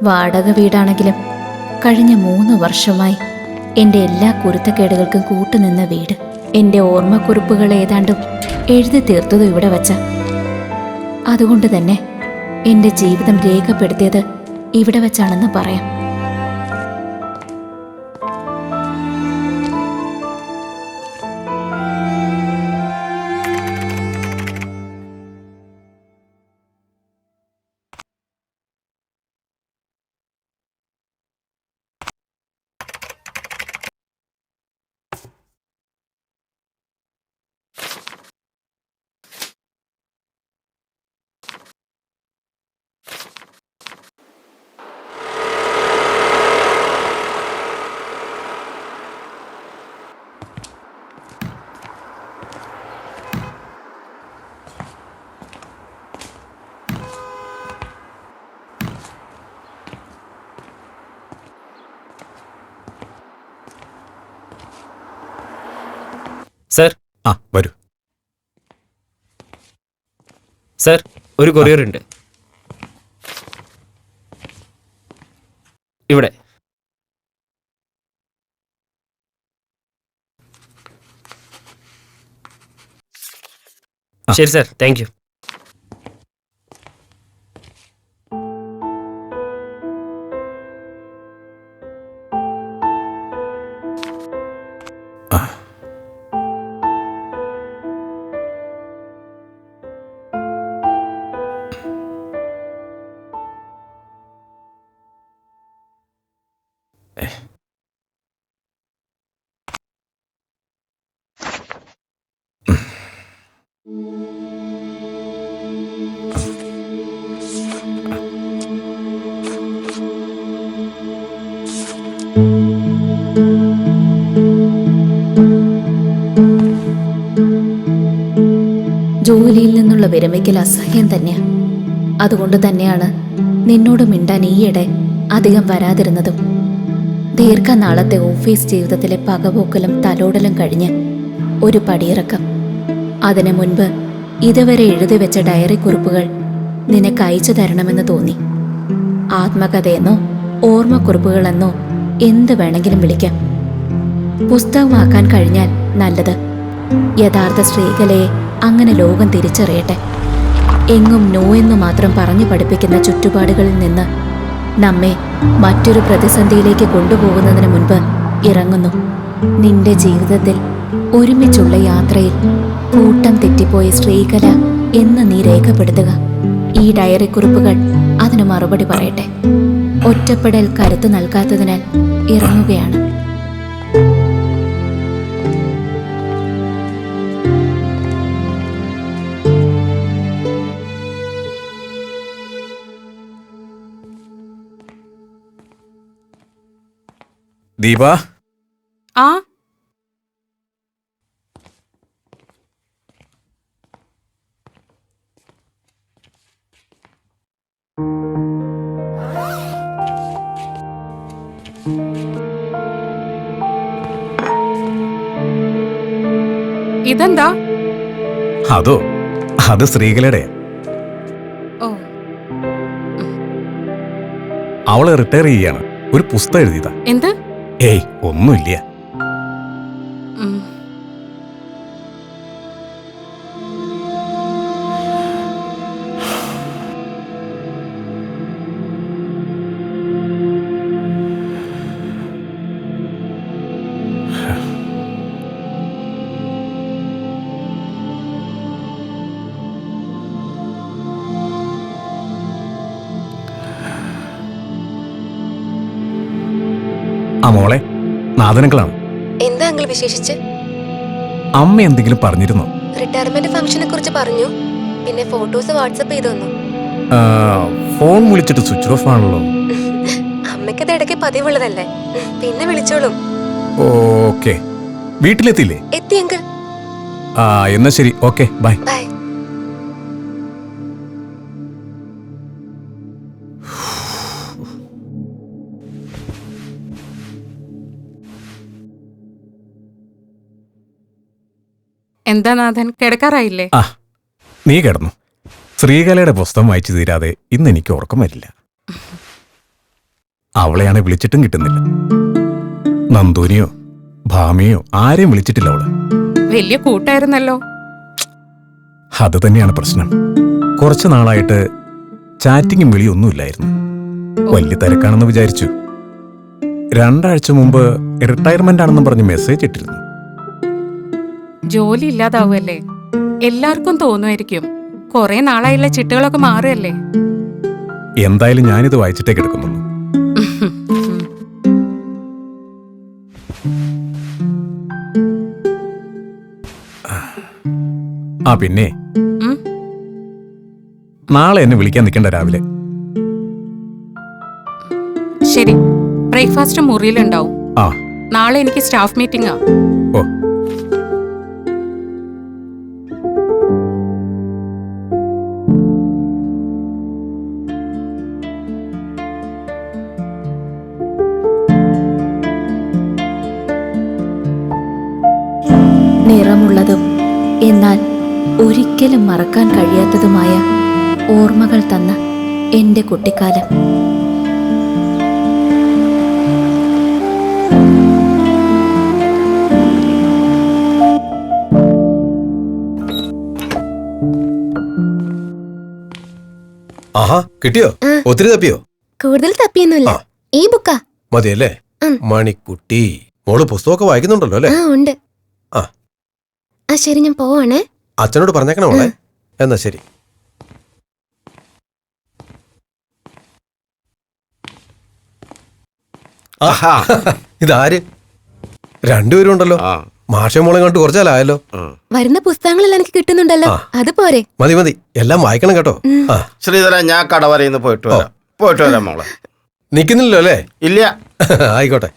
വാടക വീടാണെങ്കിലും കഴിഞ്ഞ 3 വർഷമായി എൻ്റെ എല്ലാ കുരുത്തക്കേടുകൾക്കും കൂട്ടുനിന്ന വീട്. എൻ്റെ ഓർമ്മക്കുറിപ്പുകൾ ഏതാണ്ടും എഴുതി തീർത്തതും ഇവിടെ വച്ച. അതുകൊണ്ട് തന്നെ എൻ്റെ ജീവിതം രേഖപ്പെടുത്തിയത് ഇവിടെ വച്ചാണെന്ന് പറയാം. സർ, വരൂ സർ. ഒരു കൊറിയർ ഉണ്ട് ഇവിടെ. ശരി സർ, താങ്ക് യു. ജോലിയിൽ നിന്നുള്ള വിരമിക്കൽ അസഹ്യം തന്നെയാ. അതുകൊണ്ട് തന്നെയാണ് നിന്നോട് മിണ്ടാൻ ഈയിടെ അധികം വരാതിരുന്നതും. ദീർഘനാളത്തെ ഓഫീസ് ജീവിതത്തിലെ പകപോക്കലും തലോടലും കഴിഞ്ഞ് ഒരു പടിയിറക്കം. അതിനു മുൻപ് ഇതുവരെ എഴുതി വെച്ച ഡയറി കുറിപ്പുകൾ നിനക്ക് അയച്ചു തരണമെന്ന് തോന്നി. ആത്മകഥയെന്നോ ഓർമ്മക്കുറിപ്പുകളെന്നോ എന്ത് വേണമെങ്കിലും വിളിക്കാം. പുസ്തകമാക്കാൻ കഴിഞ്ഞാൽ നല്ലത്. യഥാർത്ഥ ശ്രീകലയെ അങ്ങനെ ലോകം തിരിച്ചറിയട്ടെ. എങ്ങും നോ എന്ന് മാത്രം പറഞ്ഞു പഠിപ്പിക്കുന്ന ചുറ്റുപാടുകളിൽ നിന്ന് നമ്മെ മറ്റൊരു പ്രതിസന്ധിയിലേക്ക് കൊണ്ടുപോകുന്നതിന് മുൻപ് ഇറങ്ങുന്നു. നിന്റെ ജീവിതത്തിൽ ഒരുമിച്ചുള്ള യാത്രയിൽ കൂട്ടം തെറ്റിപ്പോയ ശ്രീകല എന്ന് നീ രേഖപ്പെടുത്തുക. ഈ ഡയറി കുറിപ്പുകൾ അതിന് മറുപടി പറയട്ടെ. ഒറ്റപ്പെടൽ കരുത്ത് നൽകാത്തതിനാൽ ഇറങ്ങുകയാണ്. ദീപ. ഇതെന്താ? അത് ശ്രീകലയുടെ. അവള് റിട്ടയർ ചെയ്യാണ്. ഒരു പുസ്തകം എഴുതിയതാ. എന്ത്? ഏയ്, ഒന്നുമില്ല. മോളെ, നാദനങ്ങളാണ്. എന്താ അങ്കിൾ വിശേഷിച്ച്? അമ്മ എന്തെങ്കിലും പറഞ്ഞിരുന്നോ? റിട്ടയർമെന്റ് ഫംഗ്ഷനെ കുറിച്ച് പറഞ്ഞു. പിന്നെ ഫോട്ടോസ് വാട്സപ്പ് ചെയ്തു തന്നു. ഫോൺ വിളിച്ചിട്ട് സ്വിച്ച് ഓഫ് ആണല്ലോ. തിരക്കഥ ഇടയ്ക്ക് പതിവുള്ളതല്ലേ. പിന്നെ വിളിച്ചോളും. ഓക്കെ. വീട്ടിലെത്തിയില്ലേ? എത്തി അങ്കിൾ. ആ എന്നാ ശരി, ഓക്കെ, ബൈ. ബൈ. എന്താ നാഥൻ, കിടക്കാറായില്ലേ? ആ നീ കിടന്നു. ശ്രീകലയുടെ പുസ്തകം വായിച്ചു തീരാതെ ഇന്ന് എനിക്ക് ഉറക്കം വരില്ല. അവളെയാണെ വിളിച്ചിട്ടും കിട്ടുന്നില്ല. നന്ദൂനിയോ ഭാമിയോ ആരെയും വിളിച്ചിട്ടില്ല അവള്. വലിയ കൂട്ടായിരുന്നല്ലോ. അത് തന്നെയാണ് പ്രശ്നം. കുറച്ചു നാളായിട്ട് ചാറ്റിങ്ങും വിളിയൊന്നുമില്ലായിരുന്നു. വലിയ തിരക്കാണെന്ന് വിചാരിച്ചു. 2 ആഴ്ച മുമ്പ് റിട്ടയർമെന്റ് ആണെന്നും പറഞ്ഞ് മെസ്സേജ് ഇട്ടിരുന്നു. ജോലി ഇല്ലാതാവുമല്ലേ, എല്ലാവർക്കും തോന്നുമായിരിക്കും. കുറെ നാളായുള്ള ചിട്ടുകളൊക്കെ മാറുകയല്ലേ. എന്തായാലും ഞാനിത് വായിച്ചിട്ടേ കിടക്കുന്നുള്ളൂ. ആ പിന്നെ ഉം. നാളെ എന്നെ വിളിക്കാൻ നിൽക്കണ്ട രാവിലെ. ശരി, ബ്രേക്ക്ഫാസ്റ്റ് മുറിയിലുണ്ടാവും. ആ നാളെ എനിക്ക് സ്റ്റാഫ് മീറ്റിംഗാ. ഓ നിറമുള്ളതും എന്നാൽ ഒരിക്കലും മറക്കാൻ കഴിയാത്തതുമായ ഓർമ്മകൾ തന്ന എൻ്റെ കുട്ടിക്കാലം. ആഹാ, കിട്ടിയോ? ഒത്തിരി തപ്പിയോ? കൂടുതൽ തപ്പിയൊന്നുമില്ല. ഈ ബുക്കാ മതിയല്ലേ? മണിക്കുട്ടി, മോള് പുസ്തകമൊക്കെ വായിക്കുന്നുണ്ടല്ലോ അല്ലേ? ഉണ്ട്. ആ. ശരി, ഞാൻ പോവാണേ. അച്ഛനോട് പറഞ്ഞേക്കണേ മോളെ. എന്നാ ശരി. ആഹാ, ഇതാര്? രണ്ടുപേരും ഉണ്ടല്ലോ. മാഷെ മോളെ കണ്ട് കുറച്ചാലായല്ലോ. വരുന്ന പുസ്തകങ്ങളെല്ലാം എനിക്ക് കിട്ടുന്നുണ്ടല്ലോ. അത് പോരെ? മതി മതി, എല്ലാം വായിക്കണം കേട്ടോ. ആ ശ്രീധര, ഞാൻ കടവരയിന്ന് പോയിട്ട് വരാം. പോയിട്ട് വരാം മോളെ. നിക്കുന്നില്ലല്ലോ അല്ലേ? ഇല്ല. ആയിക്കോട്ടെ.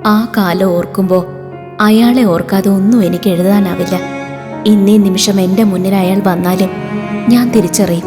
ആ കാലം ഓർക്കുമ്പോൾ അയാളെ ഓർക്കാതെ ഒന്നും എനിക്ക് എഴുതാനാവില്ല. ഇന്നേ നിമിഷം എൻ്റെ മുന്നിൽ അയാൾ വന്നാലും ഞാൻ തിരിച്ചറിയും